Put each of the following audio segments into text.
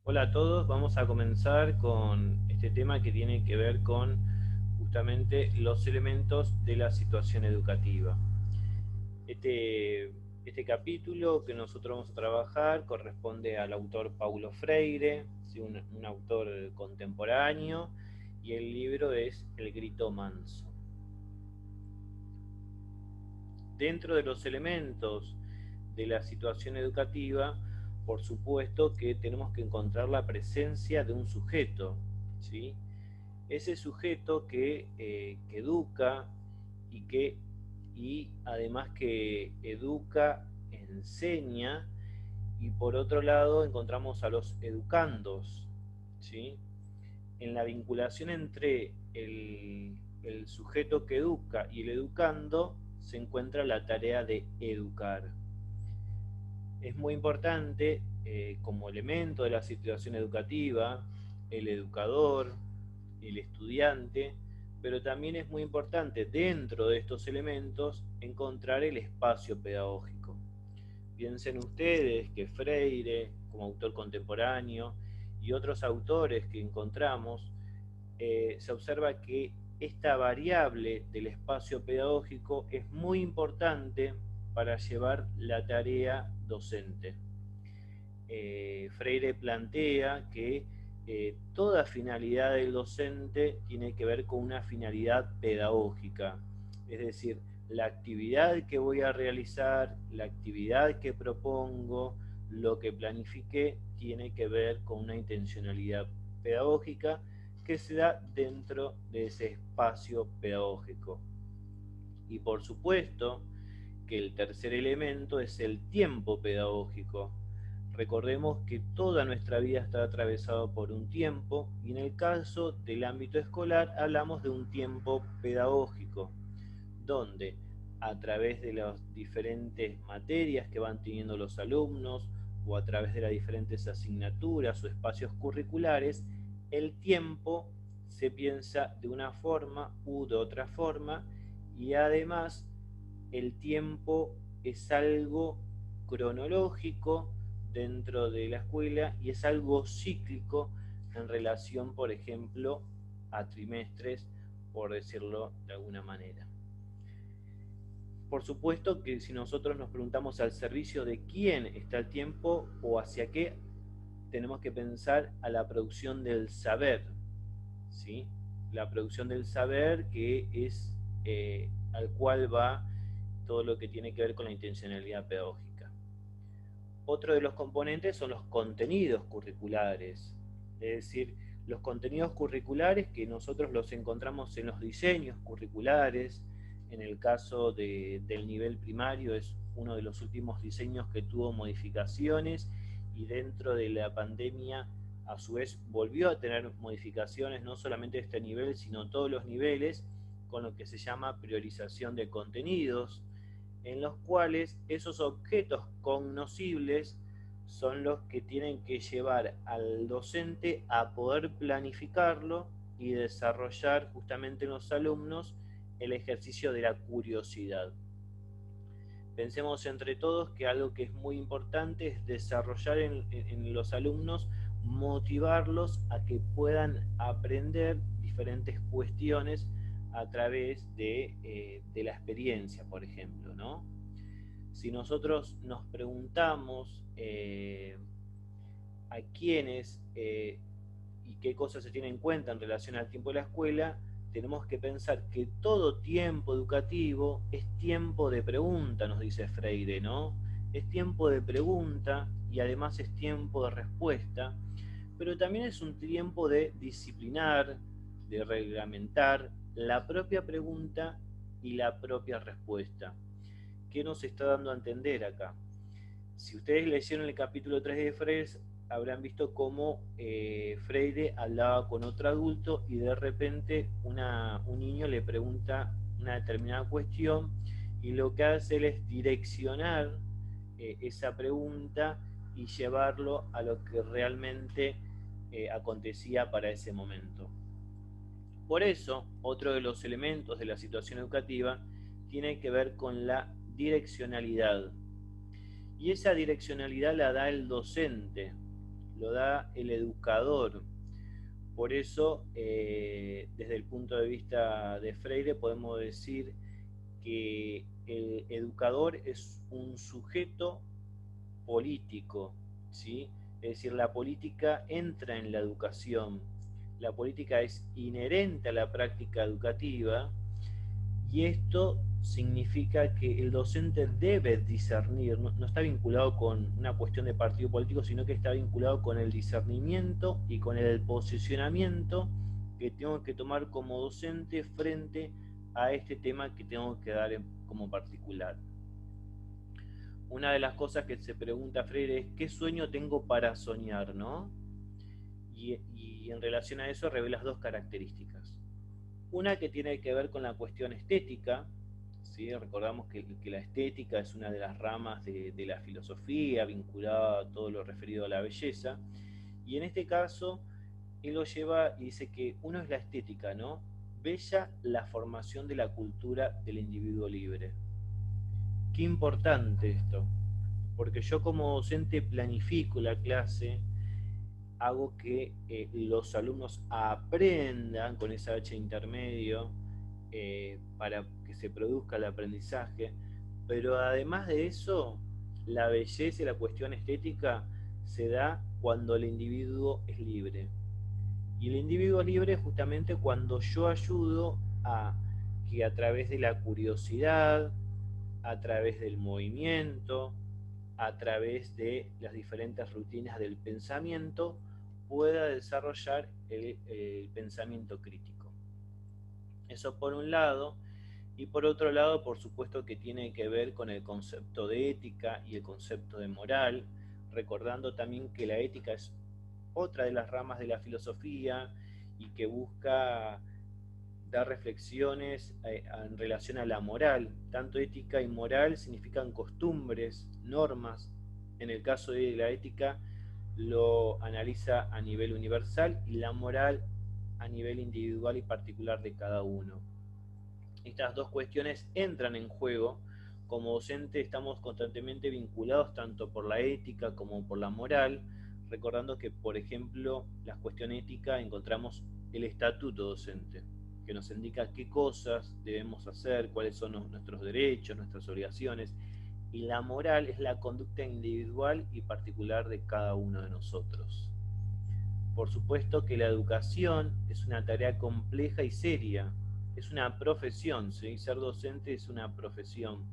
Hola a todos, vamos a comenzar con este tema que tiene que ver con justamente los elementos de la situación educativa. Este, este capítulo que nosotros vamos a trabajar corresponde al autor Paulo Freire, ¿sí? un autor contemporáneo, y el libro es El grito manso. Dentro de los elementos de la situación educativa, por supuesto que tenemos que encontrar la presencia de un sujeto, ¿sí? Ese sujeto que educa y y además que educa, enseña, y por otro lado encontramos a los educandos, ¿sí? En la vinculación entre el sujeto que educa y el educando se encuentra la tarea de educar. Es muy importante como elemento de la situación educativa el educador, el estudiante, pero también es muy importante dentro de estos elementos encontrar el espacio pedagógico. Piensen ustedes que Freire, como autor contemporáneo, y otros autores que encontramos, se observa que esta variable del espacio pedagógico es muy importante para llevar la tarea docente. Freire plantea que toda finalidad del docente tiene que ver con una finalidad pedagógica, es decir, la actividad que voy a realizar, la actividad que propongo, lo que planifique, tiene que ver con una intencionalidad pedagógica que se da dentro de ese espacio pedagógico. Y por supuesto que el tercer elemento es el tiempo pedagógico. Recordemos que toda nuestra vida está atravesada por un tiempo, y en el caso del ámbito escolar hablamos de un tiempo pedagógico, donde a través de las diferentes materias que van teniendo los alumnos o a través de las diferentes asignaturas o espacios curriculares, el tiempo se piensa de una forma u de otra forma, y además el tiempo es algo cronológico dentro de la escuela y es algo cíclico en relación, por ejemplo, a trimestres, por decirlo de alguna manera. Por supuesto que si nosotros nos preguntamos al servicio de quién está el tiempo o hacia qué, tenemos que pensar a la producción del saber, ¿sí? La producción del saber que es al cual va todo lo que tiene que ver con la intencionalidad pedagógica. Otro de los componentes son los contenidos curriculares, es decir, los contenidos curriculares que nosotros los encontramos en los diseños curriculares. En el caso del nivel primario es uno de los últimos diseños que tuvo modificaciones, y dentro de la pandemia a su vez volvió a tener modificaciones, no solamente este nivel sino todos los niveles, con lo que se llama priorización de contenidos, en los cuales esos objetos cognoscibles son los que tienen que llevar al docente a poder planificarlo y desarrollar justamente en los alumnos el ejercicio de la curiosidad. Pensemos entre todos que algo que es muy importante es desarrollar en los alumnos, motivarlos a que puedan aprender diferentes cuestiones a través de la experiencia, por ejemplo, ¿no? Si nosotros nos preguntamos a quiénes y qué cosas se tienen en cuenta en relación al tiempo de la escuela, tenemos que pensar que todo tiempo educativo es tiempo de pregunta, nos dice Freire, ¿no? Es tiempo de pregunta y además es tiempo de respuesta, pero también es un tiempo de disciplinar, de reglamentar la propia pregunta y la propia respuesta. ¿Qué nos está dando a entender acá? Si ustedes leyeron el capítulo 3 de Freire, habrán visto cómo Freire hablaba con otro adulto y de repente un niño le pregunta una determinada cuestión, y lo que hace él es direccionar esa pregunta y llevarlo a lo que realmente acontecía para ese momento. Por eso, otro de los elementos de la situación educativa tiene que ver con la direccionalidad. Y esa direccionalidad la da el docente. lo da el educador. Por eso, desde el punto de vista de Freire, podemos decir que el educador es un sujeto político, ¿sí? Es decir, la política entra en la educación, la política es inherente a la práctica educativa, y esto significa que el docente debe discernir, no está vinculado con una cuestión de partido político, sino que está vinculado con el discernimiento y con el posicionamiento que tengo que tomar como docente frente a este tema que tengo que dar como particular. Una de las cosas que se pregunta Freire es ¿qué sueño tengo para soñar, ¿no? Y en relación a eso revela dos características. Una que tiene que ver con la cuestión estética, ¿sí? Recordamos que la estética es una de las ramas de la filosofía vinculada a todo lo referido a la belleza, y en este caso él lo lleva y dice que uno es la estética, ¿no? Bella la formación de la cultura del individuo libre. Qué importante esto, porque yo como docente planifico la clase, hago que los alumnos aprendan con ese H intermedio para que se produzca el aprendizaje, pero además de eso, la belleza y la cuestión estética se da cuando el individuo es libre. Y el individuo es libre justamente cuando yo ayudo a que a través de la curiosidad, a través del movimiento, a través de las diferentes rutinas del pensamiento, pueda desarrollar el pensamiento crítico. Eso por un lado, y por otro lado, por supuesto que tiene que ver con el concepto de ética y el concepto de moral, recordando también que la ética es otra de las ramas de la filosofía y que busca dar reflexiones en relación a la moral. Tanto ética y moral significan costumbres, normas. En el caso de la ética lo analiza a nivel universal y la moral a nivel individual y particular de cada uno. Estas dos cuestiones entran en juego. Como docente estamos constantemente vinculados tanto por la ética como por la moral, recordando que, por ejemplo, la cuestión ética encontramos el estatuto docente, que nos indica qué cosas debemos hacer, cuáles son nuestros derechos, nuestras obligaciones, y la moral es la conducta individual y particular de cada uno de nosotros. Por supuesto que la educación es una tarea compleja y seria, es una profesión, ¿sí? Ser docente es una profesión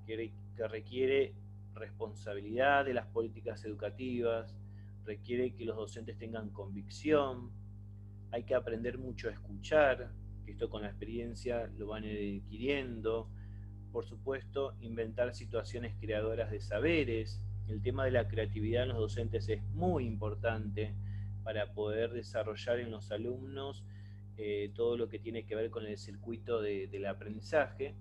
que requiere responsabilidad de las políticas educativas, requiere que los docentes tengan convicción, hay que aprender mucho a escuchar, que esto con la experiencia lo van adquiriendo. Por supuesto, inventar situaciones creadoras de saberes. El tema de la creatividad en los docentes es muy importante para poder desarrollar en los alumnos todo lo que tiene que ver con el circuito del aprendizaje.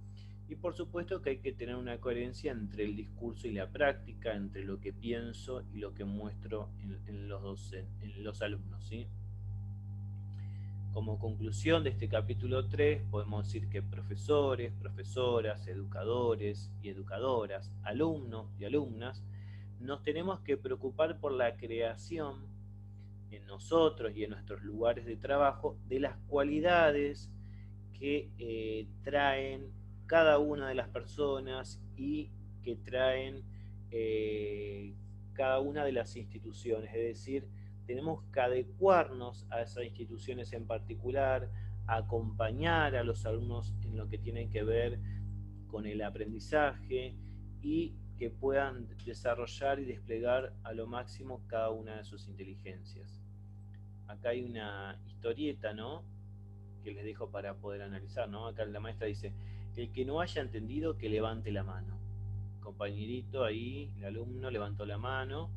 Y por supuesto que hay que tener una coherencia entre el discurso y la práctica, entre lo que pienso y lo que muestro en los alumnos, ¿sí? Como conclusión de este capítulo 3, podemos decir que profesores, profesoras, educadores y educadoras, alumnos y alumnas, nos tenemos que preocupar por la creación en nosotros y en nuestros lugares de trabajo de las cualidades que traen cada una de las personas y que traen cada una de las instituciones, es decir, tenemos que adecuarnos a esas instituciones en particular, acompañar a los alumnos en lo que tiene que ver con el aprendizaje y que puedan desarrollar y desplegar a lo máximo cada una de sus inteligencias. Acá hay una historieta, ¿no?, que les dejo para poder analizar, ¿no? Acá la maestra dice, el que no haya entendido, que levante la mano. Compañerito ahí, el alumno levantó la mano.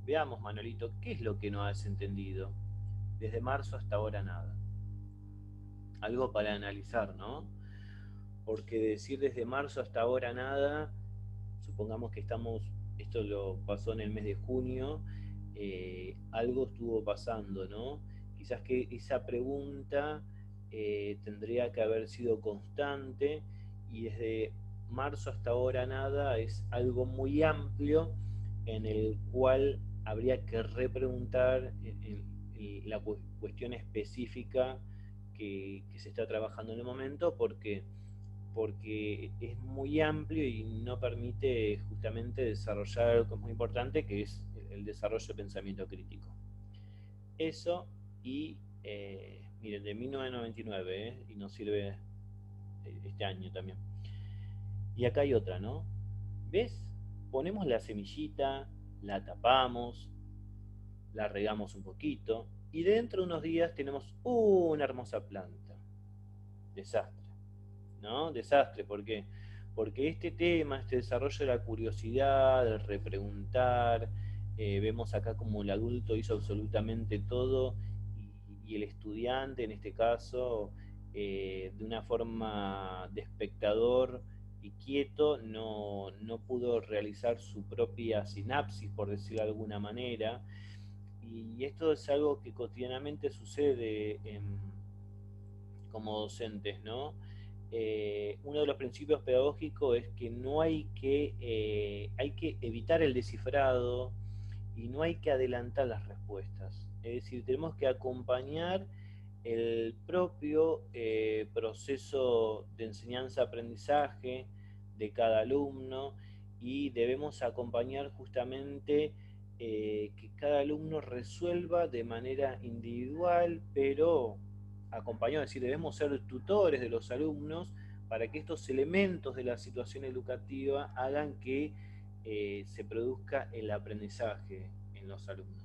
Veamos, Manolito, ¿qué es lo que no has entendido? Desde marzo hasta ahora nada. Algo para analizar, ¿no? Porque decir desde marzo hasta ahora nada, supongamos que esto lo pasó en el mes de junio, algo estuvo pasando, ¿no? Quizás que esa pregunta tendría que haber sido constante, y desde marzo hasta ahora nada es algo muy amplio en el cual habría que repreguntar en la cuestión específica que se está trabajando en el momento, porque es muy amplio y no permite justamente desarrollar algo que es muy importante, que es el desarrollo de pensamiento crítico. Eso, y miren, de 1999, y nos sirve este año también. Y acá hay otra, ¿no? ¿Ves? Ponemos la semillita, la tapamos, la regamos un poquito, y dentro de unos días tenemos una hermosa planta. Desastre, ¿no? Desastre, ¿por qué? Porque este tema, este desarrollo de la curiosidad, el repreguntar, vemos acá como el adulto hizo absolutamente todo y el estudiante, en este caso, de una forma de espectador y quieto, no pudo realizar su propia sinapsis, por decirlo de alguna manera. Y esto es algo que cotidianamente sucede como docentes, ¿no? Uno de los principios pedagógicos es que no hay que evitar el descifrado y no hay que adelantar las respuestas. Es decir, tenemos que acompañar el propio proceso de enseñanza-aprendizaje de cada alumno y debemos acompañar justamente que cada alumno resuelva de manera individual, pero acompañado, es decir, debemos ser tutores de los alumnos para que estos elementos de la situación educativa hagan que se produzca el aprendizaje en los alumnos.